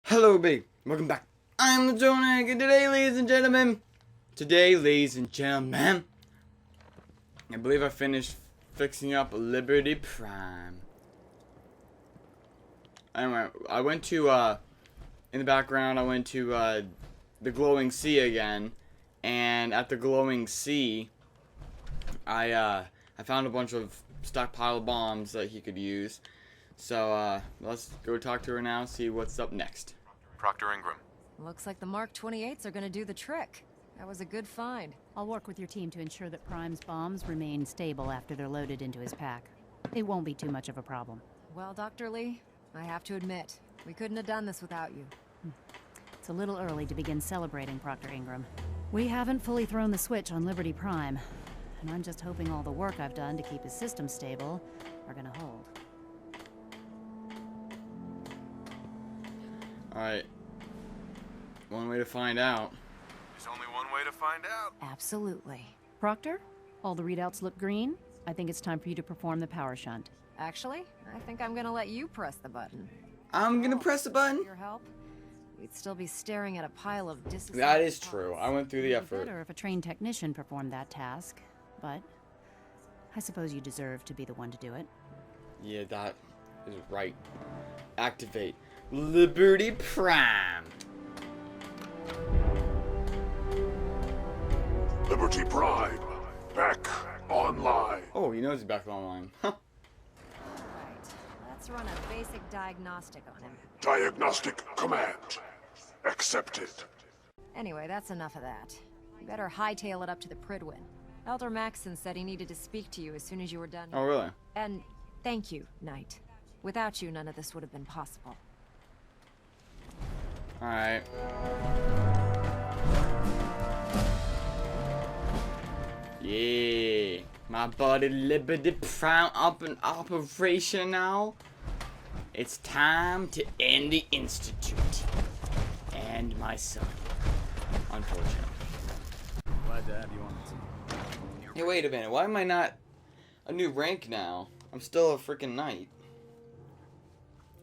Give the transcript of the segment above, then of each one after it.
Hello, everybody. Welcome back. I'm TheChornick, and today, ladies and gentlemen, I believe I finished fixing up Liberty Prime. Anyway, I went to, in the background, I went to, the glowing sea again, and at the glowing sea, I found a bunch of stockpile bombs that he could use. So, let's go talk to her now, see what's up next. Proctor Ingram. Looks like the Mark 28s are gonna do the trick. That was a good find. I'll work with your team to ensure that Prime's bombs remain stable after they're loaded into his pack. It won't be too much of a problem. Well, Dr. Lee, I have to admit, we couldn't have done this without you. It's a little early to begin celebrating, Proctor Ingram. We haven't fully thrown the switch on Liberty Prime, and I'm just hoping all the work I've done to keep his system stable are gonna hold. Alright. One way to find out. There's only one way to find out. Absolutely. Proctor, all the readouts look green. I think it's time for you to perform the power shunt. Actually, I think I'm gonna let you press the button. I'm gonna press the button? With your help, we'd still be staring at a pile of disassembled That is parts. true. I went through the It'd be effort. better if a trained technician performed that task, but I suppose you deserve to be the one to do it. Yeah, that is right. Activate Liberty Prime. Liberty Prime, back online. Oh, he knows he's back online. Huh. Right. Let's run a basic diagnostic on him. Diagnostic command accepted. Anyway, that's enough of that. You better hightail it up to the Pridwin. Elder Maxson said he needed to speak to you as soon as you were done. Oh, really? And thank you, Knight. Without you, none of this would have been possible. Alright. Yeah. My buddy Liberty Prime up in operation now. It's time to end the Institute. And my son. Unfortunately. Glad to have you on the team. Hey, wait a minute. Why am I not a new rank now? I'm still a freaking knight.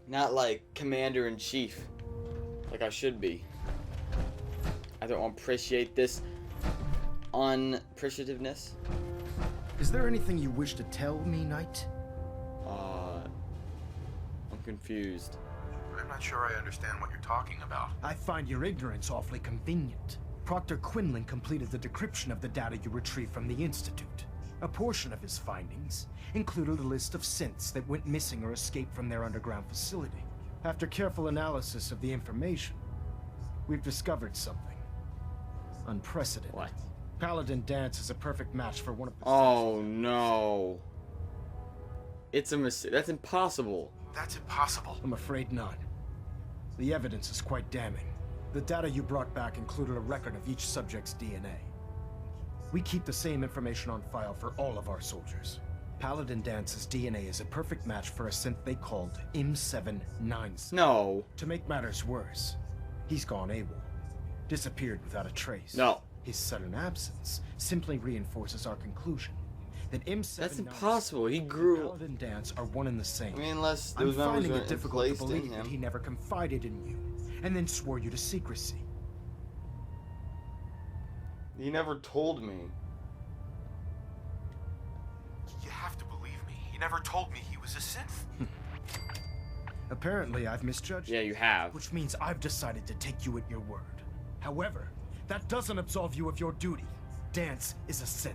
Not like Commander-in-Chief. Like I should be. I don't appreciate this unappreciativeness. Is there anything you wish to tell me, Knight? I'm confused. I'm not sure I understand what you're talking about. I find your ignorance awfully convenient. Proctor Quinlan completed the decryption of the data you retrieved from the Institute. A portion of his findings included a list of synths that went missing or escaped from their underground facility. After careful analysis of the information, we've discovered something unprecedented. What? Paladin Danse is a perfect match for one of the... Oh no. It's a mistake. That's impossible. That's impossible. I'm afraid not. The evidence is quite damning. The data you brought back included a record of each subject's DNA. We keep the same information on file for all of our soldiers. Paladin Danse's DNA is a perfect match for a synth they called M796. No. To make matters worse, he's gone AWOL. Disappeared without a trace. No. His sudden absence simply reinforces our conclusion that M796 That's impossible. He and grew. Paladin Danse are one and the same. I mean, unless I'm those members finding are it difficult to placed in believe that him. he never confided in you, and then swore you to secrecy. He never told me. You have to believe me. He never told me he was a synth. Apparently, I've misjudged. Yeah, you have. Which means I've decided to take you at your word. However, that doesn't absolve you of your duty. Danse is a synth.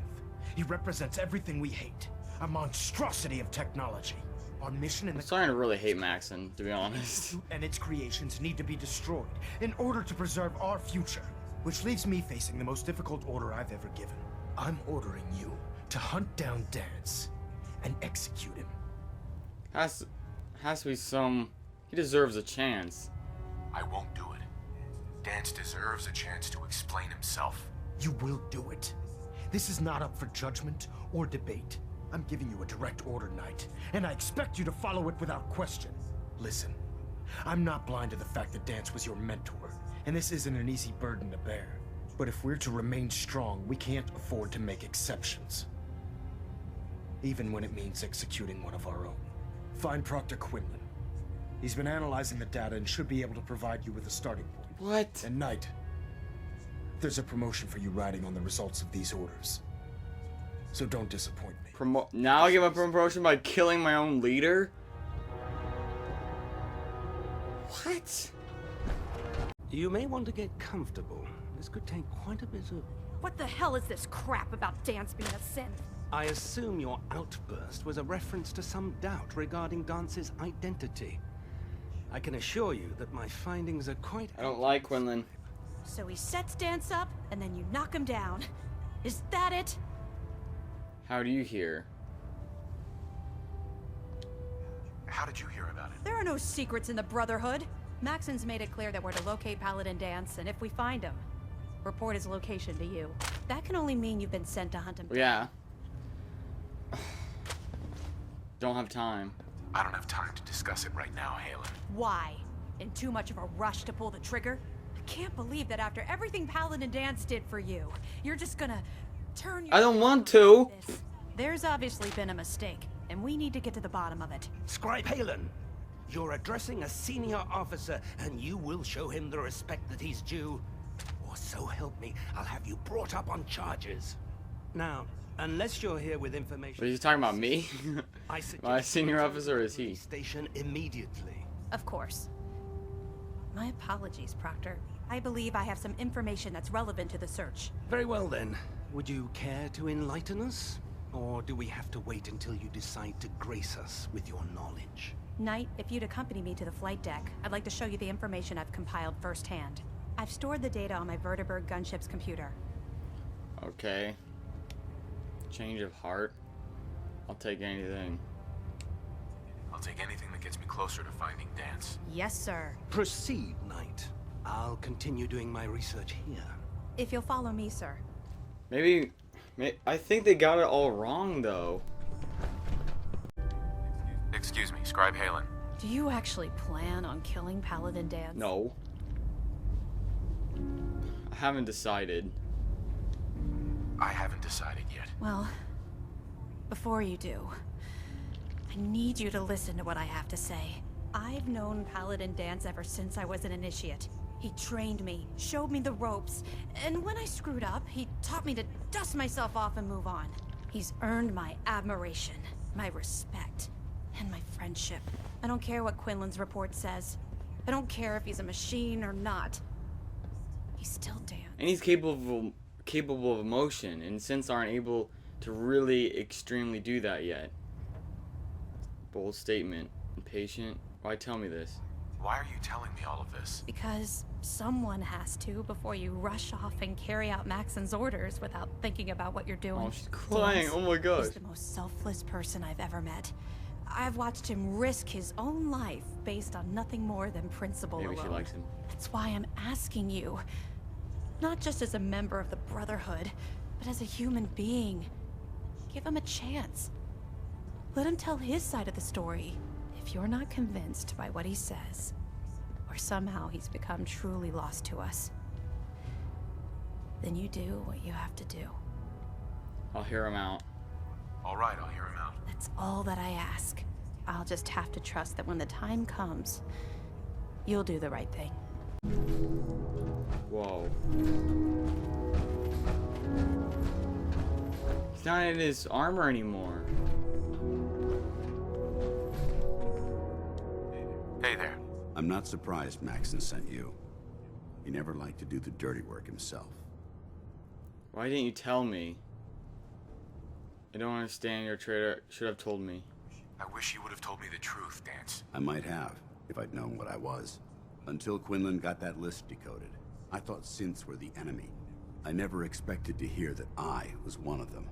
He represents everything we hate. A monstrosity of technology. Our mission in I'm the starting to really hate Maxon, to be honest. and its creations need to be destroyed in order to preserve our future. Which leaves me facing the most difficult order I've ever given. I'm ordering you to hunt down Danse and execute him. Has to be some. He deserves a chance. I won't do it. Danse deserves a chance to explain himself. You will do it. This is not up for judgment or debate. I'm giving you a direct order, Knight, and I expect you to follow it without question. Listen, I'm not blind to the fact that Danse was your mentor, and this isn't an easy burden to bear. But if we're to remain strong, we can't afford to make exceptions. Even when it means executing one of our own. Find Proctor Quinlan. He's been analyzing the data and should be able to provide you with a starting point. What? And Knight, there's a promotion for you riding on the results of these orders. So don't disappoint me. Now I get my promotion by killing my own leader? What? You may want to get comfortable. This could take quite a bit of... What the hell is this crap about Danse being a synth? I assume your outburst was a reference to some doubt regarding Dance's identity. I can assure you that my findings are quite... I don't like Quinlan. So he sets Danse up, and then you knock him down. Is that it? How do you hear? How did you hear about it? There are no secrets in the Brotherhood. Maxon's made it clear that we're to locate Paladin Danse, and if we find him, report his location to you. That can only mean you've been sent to hunt him. Yeah. Don't have time. I don't have time to discuss it right now, Halen. Why? In too much of a rush to pull the trigger? I can't believe that after everything Paladin Danse did for you, you're just gonna turn your... I don't want to. There's obviously been a mistake, and we need to get to the bottom of it. Scribe Halen, you're addressing a senior officer, and you will show him the respect that he's due. Or so help me, I'll have you brought up on charges. Now, unless you're here with information... Are you talking about me? My senior officer is he. Station immediately. Of course. My apologies, Proctor. I believe I have some information that's relevant to the search. Very well then. Would you care to enlighten us? Or do we have to wait until you decide to grace us with your knowledge? Knight, if you'd accompany me to the flight deck, I'd like to show you the information I've compiled firsthand. I've stored the data on my Vertibird gunship's computer. Okay. Change of heart. I'll take anything. I'll take anything that gets me closer to finding Danse. Yes, sir. Proceed, Knight. I'll continue doing my research here. If you'll follow me, sir. Maybe I think they got it all wrong, though. Excuse me, Scribe Halen. Do you actually plan on killing Paladin Danse? No. I haven't decided. I haven't decided yet. Well, before you do, I need you to listen to what I have to say. I've known Paladin Danse ever since I was an initiate. He trained me, showed me the ropes, and when I screwed up, he taught me to dust myself off and move on. He's earned my admiration, my respect, and my friendship. I don't care what Quinlan's report says. I don't care if he's a machine or not. He's still Danse. And he's capable of emotion, and synths aren't able to really extremely do that yet. Bold statement. Impatient. Why tell me this? Why are you telling me all of this? Because someone has to before you rush off and carry out Maxon's orders without thinking about what you're doing. Oh, she's crying. Danse Oh my gosh. is the most selfless person I've ever met. I've watched him risk his own life based on nothing more than principle Maybe alone. she likes him. That's why I'm asking you, not just as a member of the Brotherhood, but as a human being. Give him a chance. Let him tell his side of the story. If you're not convinced by what he says, or somehow he's become truly lost to us, then you do what you have to do. I'll hear him out. All right, I'll hear him out. That's all that I ask. I'll just have to trust that when the time comes, you'll do the right thing. Whoa. He's not in his armor anymore. Hey there. I'm not surprised Maxon sent you. He never liked to do the dirty work himself. Why didn't you tell me? I don't understand. Your traitor should have told me. I wish you would have told me the truth, Danse. I might have, if I'd known what I was. Until Quinlan got that list decoded, I thought synths were the enemy. I never expected to hear that I was one of them.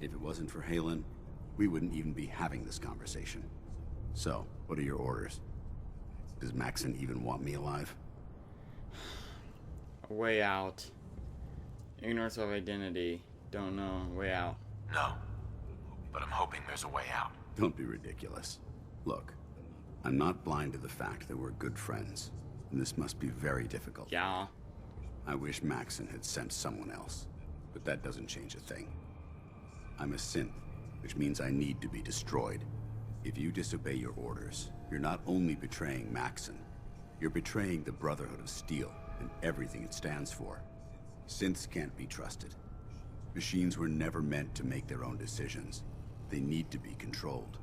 If it wasn't for Halen, we wouldn't even be having this conversation. So, what are your orders? Does Maxon even want me alive? A way out. Ignorance of identity. Don't know. Way out. No. But I'm hoping there's a way out. Don't be ridiculous. Look, I'm not blind to the fact that we're good friends, and this must be very difficult. Yeah. I wish Maxon had sent someone else, but that doesn't change a thing. I'm a synth, which means I need to be destroyed. If you disobey your orders, You're not only betraying Maxon, you're betraying the Brotherhood of Steel and everything it stands for. Synths can't be trusted. Machines were never meant to make their own decisions. They need to be controlled.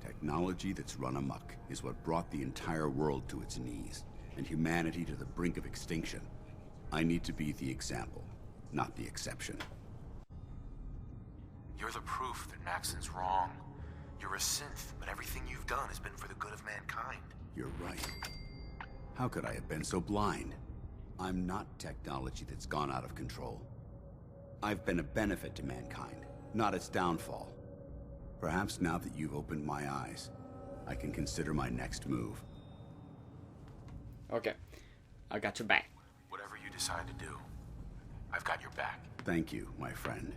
Technology that's run amok is what brought the entire world to its knees, and humanity to the brink of extinction. I need to be the example, not the exception. You're the proof that Maxon's wrong. You're a synth, but everything you've done has been for the good of mankind. You're right. How could I have been so blind? I'm not technology that's gone out of control. I've been a benefit to mankind, not its downfall. Perhaps now that you've opened my eyes, I can consider my next move. Okay. I got your back. Whatever you decide to do, I've got your back. Thank you, my friend.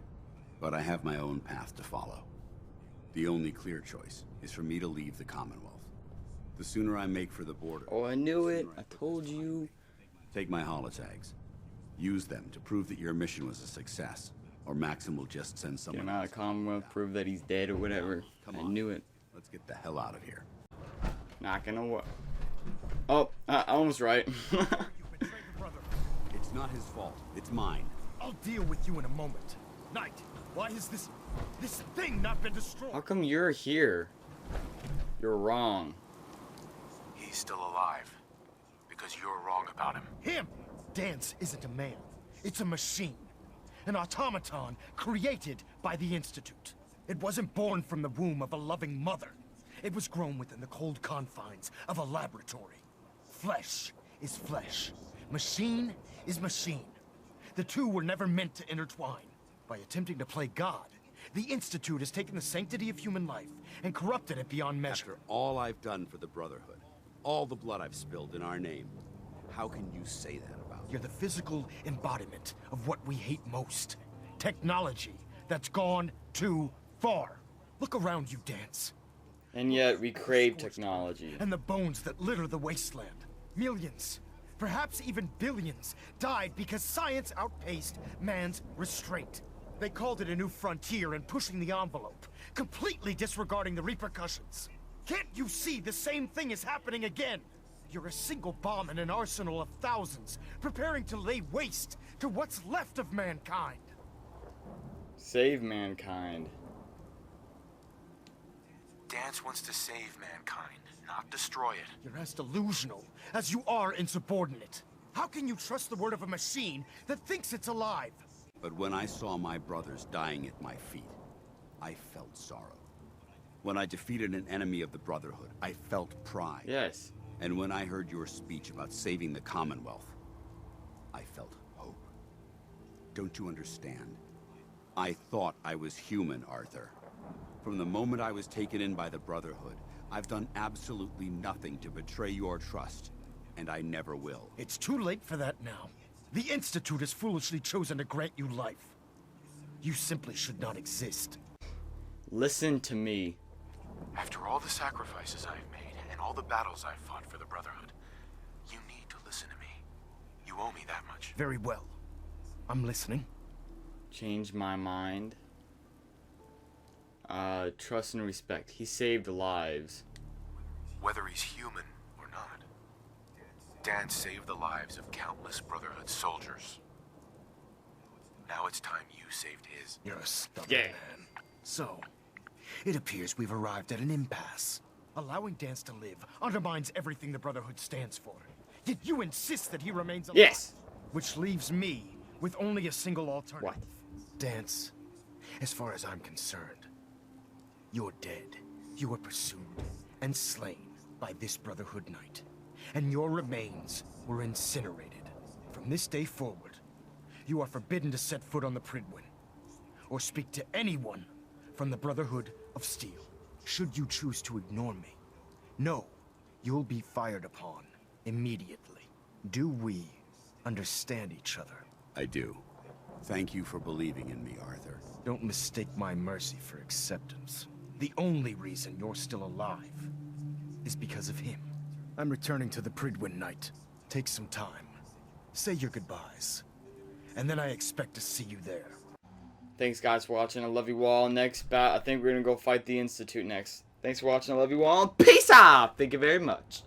But I have my own path to follow. The only clear choice is for me to leave the Commonwealth. The sooner I make for the border... Oh, I knew it. I told you. Take my holotags. Use them to prove that your mission was a success, or Maxim will just send Get someone him out of Commonwealth, prove that he's dead or whatever. Come I on. knew it. Let's get the hell out of here. Not gonna work. Oh, I was right. You betrayed the brother. It's not his fault. It's mine. I'll deal with you in a moment. Knight, why has this thing not been destroyed? How come you're here? You're wrong. He's still alive. Because you're wrong about him. Him! Danse isn't a man. It's a machine. An automaton created by the Institute. It wasn't born from the womb of a loving mother. It was grown within the cold confines of a laboratory. Flesh is flesh. Machine is machine. The two were never meant to intertwine. By attempting to play God, the Institute has taken the sanctity of human life and corrupted it beyond measure. After all I've done for the Brotherhood, all the blood I've spilled in our name, how can you say that about me? You're the physical embodiment of what we hate most. Technology that's gone too far. Look around you, Danse. And yet we crave technology. And the bones that litter the wasteland. Millions, perhaps even billions, died because science outpaced man's restraint. They called it a new frontier and pushing the envelope, completely disregarding the repercussions. Can't you see the same thing is happening again? You're a single bomb in an arsenal of thousands, preparing to lay waste to what's left of mankind. Save mankind. Danse wants to save mankind, not destroy it. You're as delusional as you are insubordinate. How can you trust the word of a machine that thinks it's alive? But when I saw my brothers dying at my feet, I felt sorrow. When I defeated an enemy of the Brotherhood, I felt pride. Yes. And when I heard your speech about saving the Commonwealth, I felt hope. Don't you understand? I thought I was human, Arthur. From the moment I was taken in by the Brotherhood, I've done absolutely nothing to betray your trust, and I never will. It's too late for that now. The Institute has foolishly chosen to grant you life. You simply should not exist. Listen to me. After all the sacrifices I've made and all the battles I've fought for the Brotherhood, you need to listen to me. You owe me that much. Very well. I'm listening. Change my mind. Trust and respect. He saved lives. Whether he's human or not, Danse saved the lives of countless Brotherhood soldiers. Now it's time you saved his. You're a stubborn Yeah. man. So, it appears we've arrived at an impasse. Allowing Danse to live undermines everything the Brotherhood stands for. Yet you insist that he remains alive. Yes. Which leaves me with only a single alternative. What? Danse, as far as I'm concerned, you're dead. You were pursued and slain by this Brotherhood Knight. And your remains were incinerated. From this day forward, you are forbidden to set foot on the Pridwin, or speak to anyone from the Brotherhood of Steel. Should you choose to ignore me, know you'll be fired upon immediately. Do we understand each other? I do. Thank you for believing in me, Arthur. Don't mistake my mercy for acceptance. The only reason you're still alive is because of him. I'm returning to the Pridwin Knight. Take some time. Say your goodbyes. And then I expect to see you there. Thanks guys for watching. I love you all. Next bat, I think we're gonna go fight the Institute next. Thanks for watching. I love you all. Peace out. Thank you very much.